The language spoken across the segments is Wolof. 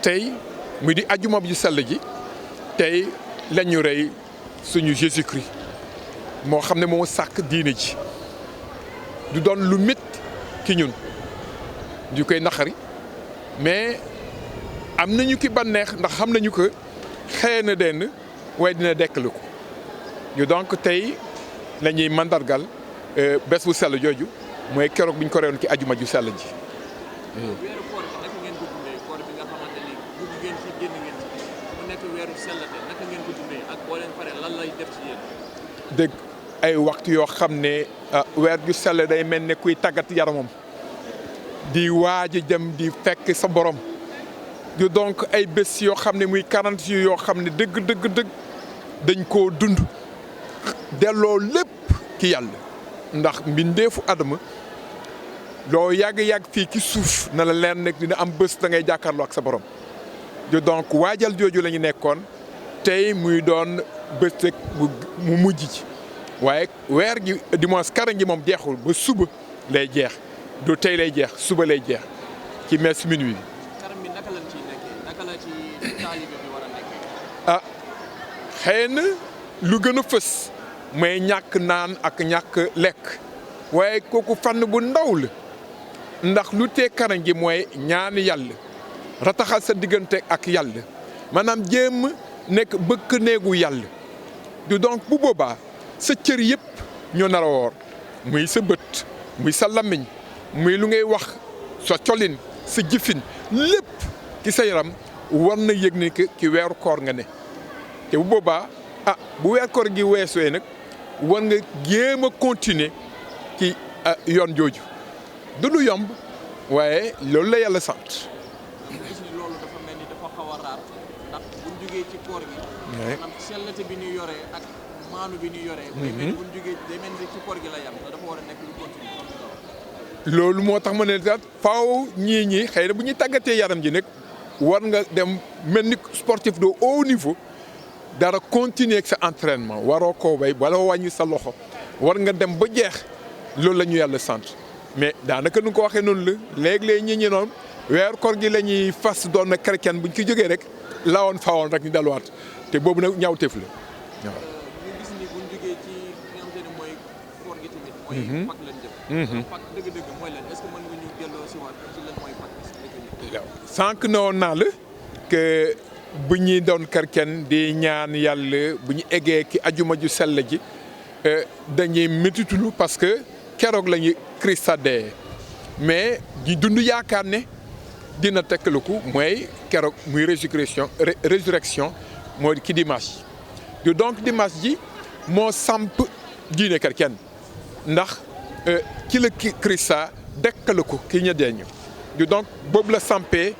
tey mu di ajuma ju sell ji tey la ñu rey suñu Jésus Christ moo xam ne moo sàkk diine ji du doon lu métti ki ñun ñu koy naqari mais am nañu ki bànneex ndax xam nañu ko xëy na denn waaye dina dekkali ko ñu donc tey la ñuy mandargal bés bu sell jooju mooy keroog bi ñu ko reyoon ki ajuma ju sell ji. weeru koor bi naka ngeen ko dundee koor bi nga xamante ni dugg ngeen ci génn ngeen ci mu nekk weeru sellate naka ngeen ko dundee ak boo leen paree lan lay def ci yéen. dégg ay waxtu yoo xam ne weer ju sell day mel ne kuy tàggat yaramam di waaj a dem di fekk sa borom du donc ay bés yoo xam ne muy 40 jours yoo xam ne dëgg dañ koo dund delloo lépp ki yàlla ndax mbindeefu Adama loo yàgg fii ci suuf na la leer nekk dina am bés da ngay jàkkaarloo ak sa borom du donc waajal jooju la ñu nekkoon tey muy doon bés rek mu mujj ci waaye weer gi dimanche karan gi moom jeexul ba suba lay jeex du tey lay jeex suba lay jeex ci messe minuit bi. karam bi naka lañ ciy nekkee naka la ci taalibe bi war a nekkee. ah xëy na lu gën a fës mooy ñàkk naan ak ñàkk lekk waaye kooku fànn bu ndaw la ndax lu tee karan gi mooy ñaan yàlla rataxal sa diggante ak yàlla maanaam jéem nekk bëkk néegu yàlla du donc bu boobaa sa cër yëpp ñoo nar a woor muy sa bët muy sa làmmiñ muy lu ngay wax sa colin sa jëfin lépp ci sa yaram war na yëg ni ki weeru koor nga ne te bu boobaa bu weer koor gi weesoo nag war nga jéem a continuer ci yoon jooju du lu yomb waaye loolu la yàlla sant. gis ni loolu dafa mel ni dafa xaw a raar ndax bu ñu jógee ci koor gi. maanaam sellate bi ñu yoree ak maanu bi ñu yoree. day mel ni bu ñu jógee day mel ni ci koor gi la yam dafa war a nekk lu continue. loolu moo tax ma ne daal faaw ñii xëy na bu ñuy tàggatee yaram ji nag war nga dem mel ni sportif de haut niveau dara continuer ak sa entraînement waroo koo bay wala wàññi sa loxo war nga dem ba jeex loolu la ñu yàlla sant mais daanaka nu ko waxee noonu la léeg-léeg ñi noonu weer koor gi la ñuy fas doon na chrétien bu ñu ci jógee rek lawoon fawoon rek ñu delluwaat te boobu nag ñaawteef la waaw. ñu gis ni bu ñu jógee ci li nga xamante ne mooy koor gi tamit. mooy Pâques lañ jëm. Pâques dëgg-dëgg mooy lan est-ce que mën nga ñu delloo si waat ci lan mooy Pâques. waaw sànq ne woon naa la que bu ñuy doon chrétien di ñaan yàlla bu ñu eggee ki ajuma ju sell ji dañuy métitulu parce que keroog la ñuy Christ dee mais di dund yaakaar ne dina tekkaliku mooy keroog muy résurrection mooy ki dimanche ji donc dimanche ji moo samp diine chrétien ndax ki la Christ dekkaliku ki ña deeñu donc boobu la sampee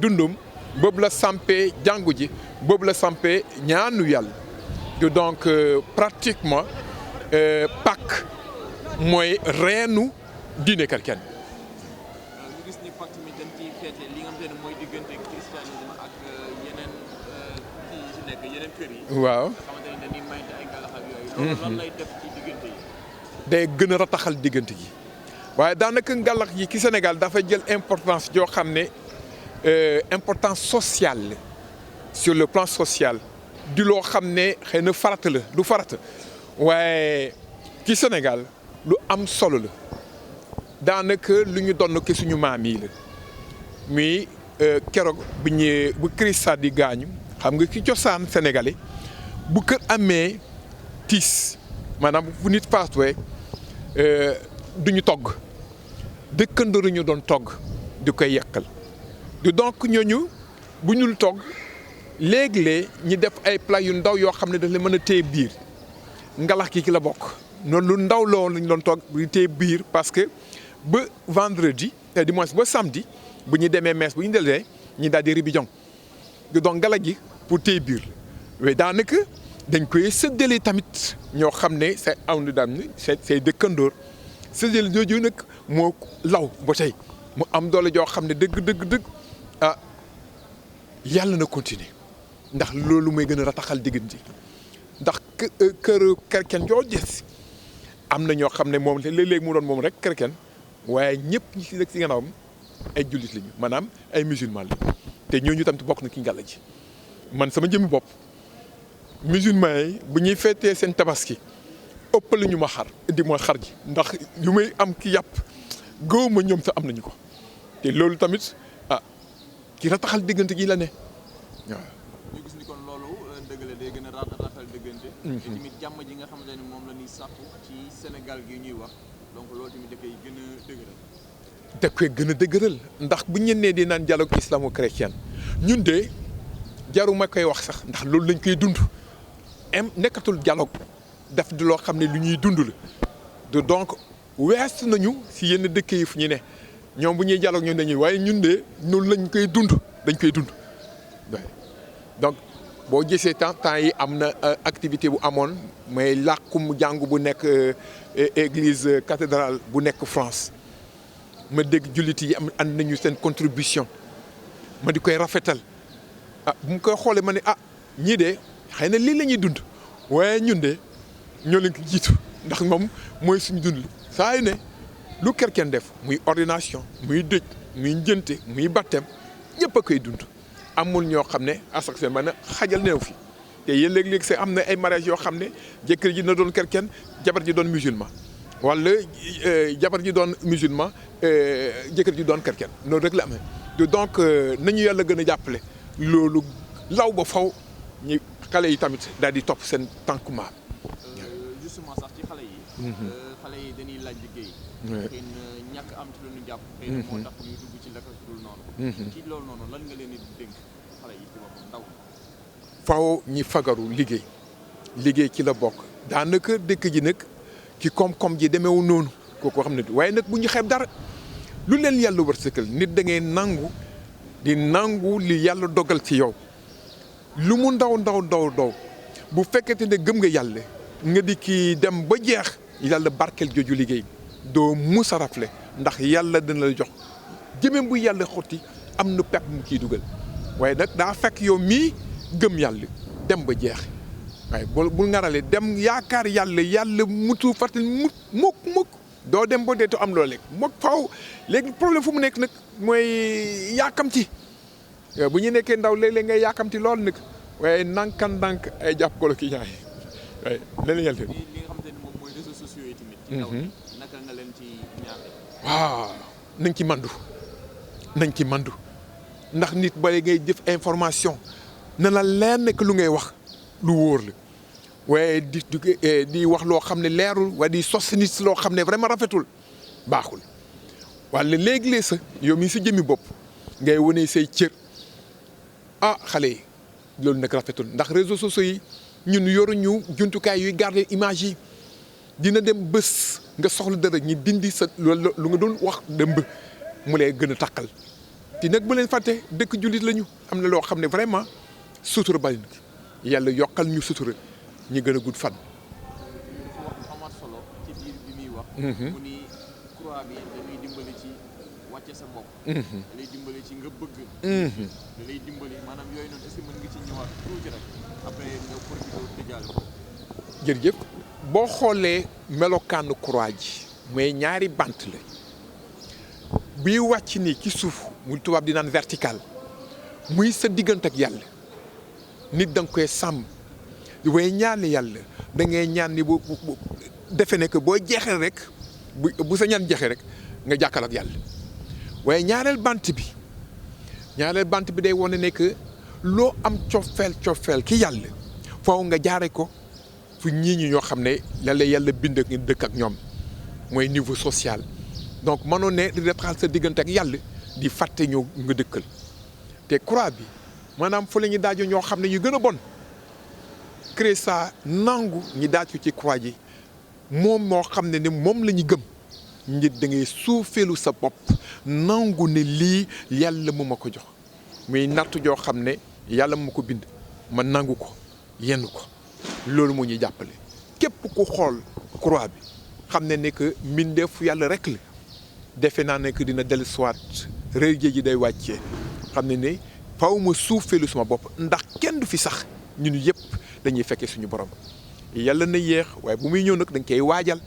dundum boobu la sampee jàngu ji boobu la sampee ñaanu yàlla donc pratiquement Pâques mooy reenu diine chrétien. ñu gis ni Pâques mi dañ ciy feete li nga xamante ne mooy diggante christianisme ak yeneen kii yi ci nekk yeneen kër yi. waaw nga xamante ne dañuy mayante ay ngalax ak yooyu. loolu lan lay def ci diggante yi. day gën a rataxal diggante gi waaye daanaka ngalax yi ci Sénégal dafa jël importance joo xam ne importance sociale sur le plan social di loo xam ne xëy na farata la du farata waaye ci Sénégal lu am solo la daanaka lu ñu donn ki suñu maam yi la muy keroog bu Christ di gaañu xam nga ki cosaan sénégalais bu kër amee tiis maanaam bu nit faatuwee duñu togg dëkkandoo ñu doon togg di koy yekkal du donc ñooñu bu ñul togg léeg-léeg ñi def ay plat yu ndaw yoo xam ne daf la mën a téye biir ngalax ki la bokk noonu lu ndaw loolu lañ doon togg bu téye biir parce que ba vendredi dimanche ba samedi bu ñu demee messe bu ñu delee ñi daal di ribijon donc ngalax gi pour téye biir mais daanaka dañ koy séddale tamit ñoo xam ne say aw na daam ni say dëkkandoor séddale jooju nag moo law ba tey mu am doole joo xam ne dëgg yàlla na continuer ndax loolu mooy gën a rataxal diggante ndax kër chrétien joo gis am na ñoo xam ne moom léeg-léeg mu doon moom rek chrétien waaye ñëpp ñi ci dëkk ci gannaawam ay jullit lañu maanaam ay musulman la te ñooñu tamit bokk na ki ngàlla ji man sama jëmmi bopp musulman yi bu ñuy feetee seen tabaski ëppal ñu ma xar indi ma xar ji ndax yu may am ki yàpp gëw ma ñoom sax am nañu ko te loolu tamit ki rataxal diggante gi la ne waaw. ñu gis ni kon loolu dëgg la day gën a rataxal diggante. te tamit jàmm ji nga xamante ne moom la ñuy sàkku ci Sénégal gi ñuy wax donc loolu tamit da koy gën a dëgëral. da koy gën a dëgëral ndax bu ñu nee di naan dialogue islamo-chrétien ñun de jaruma koy wax sax ndax loolu lañ koy dund nekkatul dialogue daf di loo xam ne lu ñuy dund la donc weesu nañu si yenn dëkk yi fu ñu ne ñoom bu ñuy dialogue ñun dañuy waaye ñun de noonu lañ koy dund dañ koy dund donc boo gisee temps yi am na activité bu amoon mais làkkum jàngu bu nekk église cathédrale bu nekk France ma dégg jullit yi am ànd nañu seen contribution ma di koy rafetal bu mu koy xoolee ma ne ñii de xëy na lii la ñuy dund waaye ñun de ñoo leen ko jiitu ndax moom mooy suñu dund saa yu ne lu kerken def muy ordination muy dëj muy njënte muy baptême ñëpp a koy dund amul ñoo xam ne asak seen man a xajal neew fi te yéen léeg-léeg c'est am na ay mariage yoo xam ne jëkkër ji na doon kerken jabar ji doon musulman wala jabar ji doon musulman jëkkër ji doon kerken noonu rek la amee donc nañu yàlla gën a jàppale loolu law ba faw ñi xale yi tamit daal di topp seen tànku maam. justement sax ci xale yi. xale yi dañuy laaj liggéey. xëy na ñàkk am ci lu ñu jàpp. xëy na moo tax ñuy dugg ci la ko dul noonu. ci loolu noonu lan nga leen di dénk xale yi ci boppam ndaw. faw ñi fagaru liggéey ci la bokk daanaka dëkk ji nag ci koom-koom ji demeewul noonu kooku xam ne waaye nag bu ñu xeeb dara lu leen yàlla wërsëgal nit da ngay nangu li yàlla dogal ci yow lu mu ndaw bu fekkente ne gëm nga yàlla nga di kii dem ba jeex yàlla barkeel jooju liggéey doo musa rafle ndax yàlla dina la jox jëmee bu yàlla xotti am na pepp mu ciy dugal waaye nag daa fekk yow mii gëm yàlla dem ba jeex waaye bul ngarale dem yaakaar yàlla mutu fàttali mukk doo dem ba deetu am loolu léegi moom faw léegi problème fu mu nekk nag mooy yaakamti bu ñu nekkee ndaw léeg-léeg ngay yaakamti lool nag waaye ndànk ay jàpp golo ki ñaay waaye leneen yàlla. li nga xamante ni moom mooy réseaux sociaux yi tamit. ci ndaw naka nga leen ci ñaaxee. waaw nañ ci mandu ndax nit bale ngay jëf information na la leer nekk lu ngay wax lu wóor la waaye di wax loo xam ne leerul waaye di sos nit loo xam ne vraiment rafetul baaxul wala léegi-léeg sax yow mi si jëmmi bopp ngay wane say cër xale yi loolu nag rafetul ndax réseaux sociaux yi ñun yoruñu jumtukaay yuy garder image yi dina dem bés nga soxla dara ñi dindi sa loolu lu nga doon wax dëmb mu lay gën a takkal te nag bu leen fàtte dëkk jullit lañu am na loo xam ne vraiment sutura bari na yàlla yokkal ñu sutura ñi gën a gudd fan. dafa wax amaat solo ci biir bi muy wax. mu ni croix bi dañuy dimbali ci wàcce sa bopp. da lay dimbali ci nga bëgg. da lay dimbali maanaam yooyu noonu est-ce que mën nga ci ñëwaat tuuti rek après nga profité tëjaale ko. jërëjëf boo xoolee melokaanu croix ji mooy ñaari bant la bii wàcc nii ci suuf muy tubaab di naan vertical muy sa diggante ak yàlla nit da nga koy sàmm. waaye ñaan yàlla da ngay ñaan ni bu defe ne que boo jeexee rek bu sa ñaan jeexee rek nga jàkkal ak yàlla waaye ñaareel bant bi day wane ne que loo am cofeel ki yàlla faaw nga jaare ko fu ñii ñi ñoo xam ne yàlla bind ak dëkk ak ñoom mooy niveau social donc mënoon ne di retraal sa diggante ak yàlla di fàtte ñoo nga dëkkal te croix bi maanaam fu la ñuy daajoo ñoo xam ne ñu gën a bon créé ça nangu ñi daaj ko ci croix ji moom moo xam ne moom la ñu gëm nit da ngay suufeelu sa bopp nangu ne lii yàlla mu ma ko jox muy nattu joo xam ne yàlla mu ma ko bind ma nangu ko yenn ko loolu moo ñuy jàppale képp ku xool croix bi xam ne que mbindeef yàlla rek la defe naa ne que dina dellu soit réer ji day wàccee xam ne faw ma suufeelu suma bopp ndax kenn du fi sax ñun yëpp dañuy fekkee suñu borom yàlla na yéex waaye bu muy ñëw nag dañ koy waajal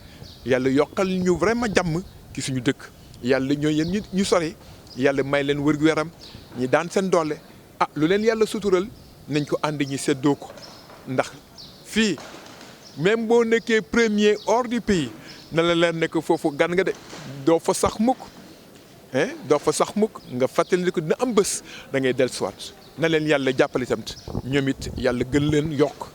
yàlla yokkal ñu vraiment jàmm ci suñu dëkk yàlla ñoo yéen ñu sore yàlla may leen wér-gu-yaram ñi daan seen doole ah lu leen yàlla sutural nañ ko ànd ñi seddoo ko ndax fii même boo nekkee premier hors du pays na la leen nekk foofu gan nga de doo fa sax mukk doo fa sax mukk nga fàttali ko dina am bés da ngay dellusiwaat na leen yàlla jàppale tamit ñoom it yàlla gën leen yokk.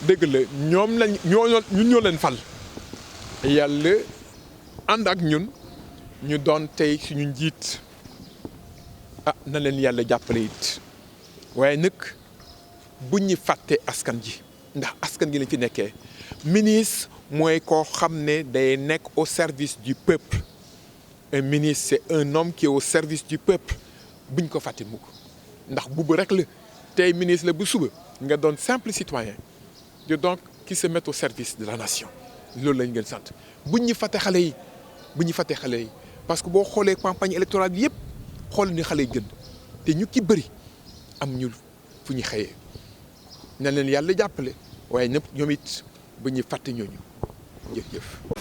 dëgg la ñoom lañ ñoo leen fal yàlla ànd ak ñun ñu doon tey suñu njiit ah na leen yàlla jàppale it waaye nag bu ñu fàtte askan ji ndax askan gi lañ fi nekkee ministre mooy koo xam ne day nekk au service du peuple un ministre c'est un homme qui est au service du peuple buñ ko fàtte mukk ndax bubu rek la tey ministre la bu suba nga doon simple citoyen de donc qui se met au service de la nation loolu lañ ngeen sant buñ ñu fàtte xale yi parce que boo xoolee campagne électorale bi yëpp xool ni xale yi gën te ñu ki bëri am ñu fu ñu xëyee na leen yàlla jàppale waaye ñëpp ñoom it bu ñu fàtte ñooñu jëf